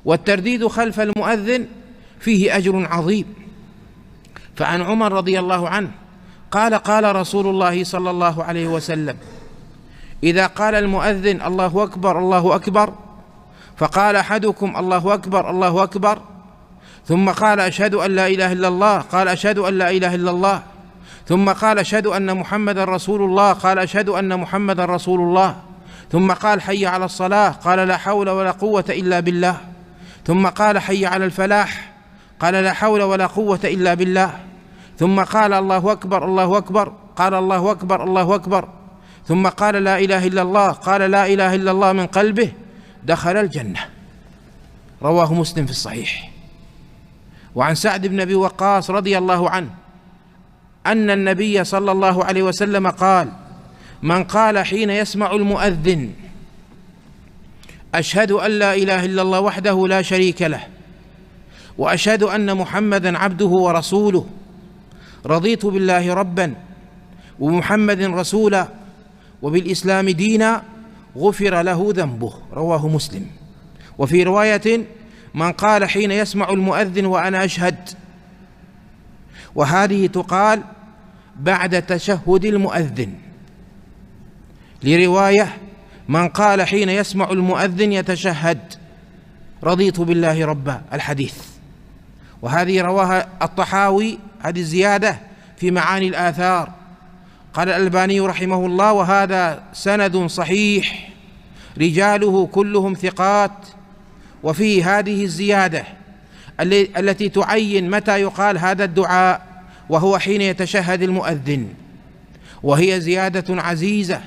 والترديد خلف المؤذن فيه أجر عظيم. فعن عمر رضي الله عنه قال: قال رسول الله صلى الله عليه وسلم: إذا قال المؤذن الله أكبر الله أكبر، فقال أحدكم الله أكبر الله أكبر، ثم قال أشهد أن لا إله إلا الله، قال أشهد أن لا إله إلا الله، ثم قال أشهد أن محمدا رسول الله، قال أشهد أن محمدا رسول الله، ثم قال حي على الصلاة، قال لا حول ولا قوة إلا بالله، ثم قال حي على الفلاح، قال لا حول ولا قوة إلا بالله، ثم قال الله أكبر الله أكبر، قال الله أكبر الله أكبر، ثم قال لا إله إلا الله، قال لا إله إلا الله من قلبه، دخل الجنة. رواه مسلم في الصحيح. وعن سعد بن أبي وقاص رضي الله عنه أن النبي صلى الله عليه وسلم قال: من قال حين يسمع المؤذن أشهد أن لا إله إلا الله وحده لا شريك له، وأشهد أن محمدا عبده ورسوله، رضيت بالله ربا ومحمد رسولا وبالإسلام دينا، غفر له ذنبه. رواه مسلم. وفي رواية: من قال حين يسمع المؤذن وأنا أشهد، وهذه تقال بعد تشهد المؤذن. لرواية: من قال حين يسمع المؤذن يتشهد، رضيت بالله ربا، الحديث. وهذه رواها الطحاوي، هذه الزيادة في معاني الآثار. قال الألباني رحمه الله: وهذا سند صحيح رجاله كلهم ثقات. وفيه هذه الزيادة التي تعين متى يقال هذا الدعاء، وهو حين يتشهد المؤذن، وهي زيادة عزيزة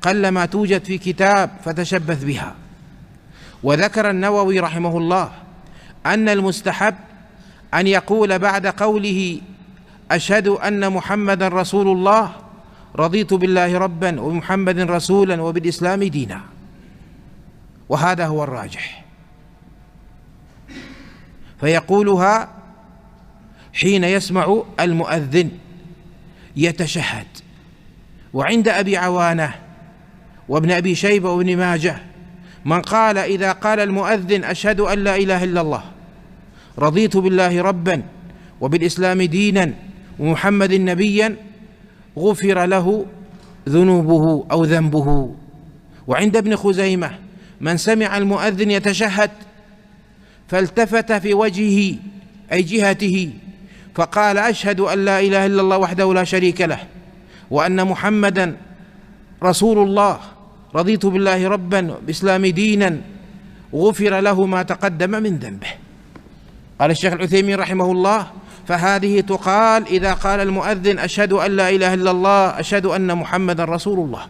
قلما توجد في كتاب، فتشبث بها. وذكر النووي رحمه الله أن المستحب أن يقول بعد قوله أشهد أن محمدا رسول الله، رضيت بالله ربا ومحمد رسولا وبالإسلام دينا، وهذا هو الراجح. فيقولها حين يسمع المؤذن يتشهد. وعند أبي عوانة وابن أبي شيبة وابن ماجه: من قال إذا قال المؤذن أشهد أن لا إله إلا الله، رضيت بالله ربا وبالإسلام دينا ومحمد نبيا، غفر له ذنوبه أو ذنبه. وعند ابن خزيمة: من سمع المؤذن يتشهد فالتفت في وجهه أي جهته فقال أشهد أن لا إله إلا الله وحده لا شريك له، وأن محمدا رسول الله، رضيت بالله ربا بإسلام دينا، غفر له ما تقدم من ذنبه. قال الشيخ العثيمين رحمه الله: فهذه تقال إذا قال المؤذن أشهد أن لا إله إلا الله، أشهد أن محمدا رسول الله.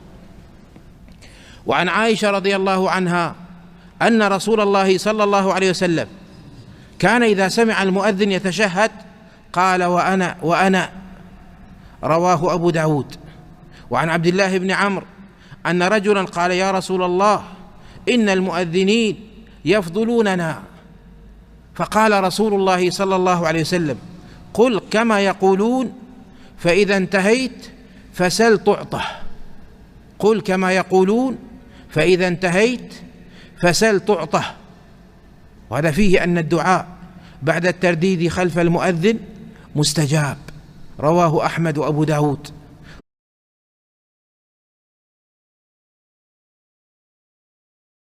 وعن عائشة رضي الله عنها أن رسول الله صلى الله عليه وسلم كان إذا سمع المؤذن يتشهد قال وأنا. رواه أبو داود. وعن عبد الله بن عمرو أن رجلا قال: يا رسول الله، إن المؤذنين يفضلوننا. فقال رسول الله صلى الله عليه وسلم: قل كما يقولون، فإذا انتهيت فسل تعطه. قل كما يقولون، فإذا انتهيت فسل تعطه. وهذا فيه أن الدعاء بعد الترديد خلف المؤذن مستجاب. رواه أحمد وأبو داود.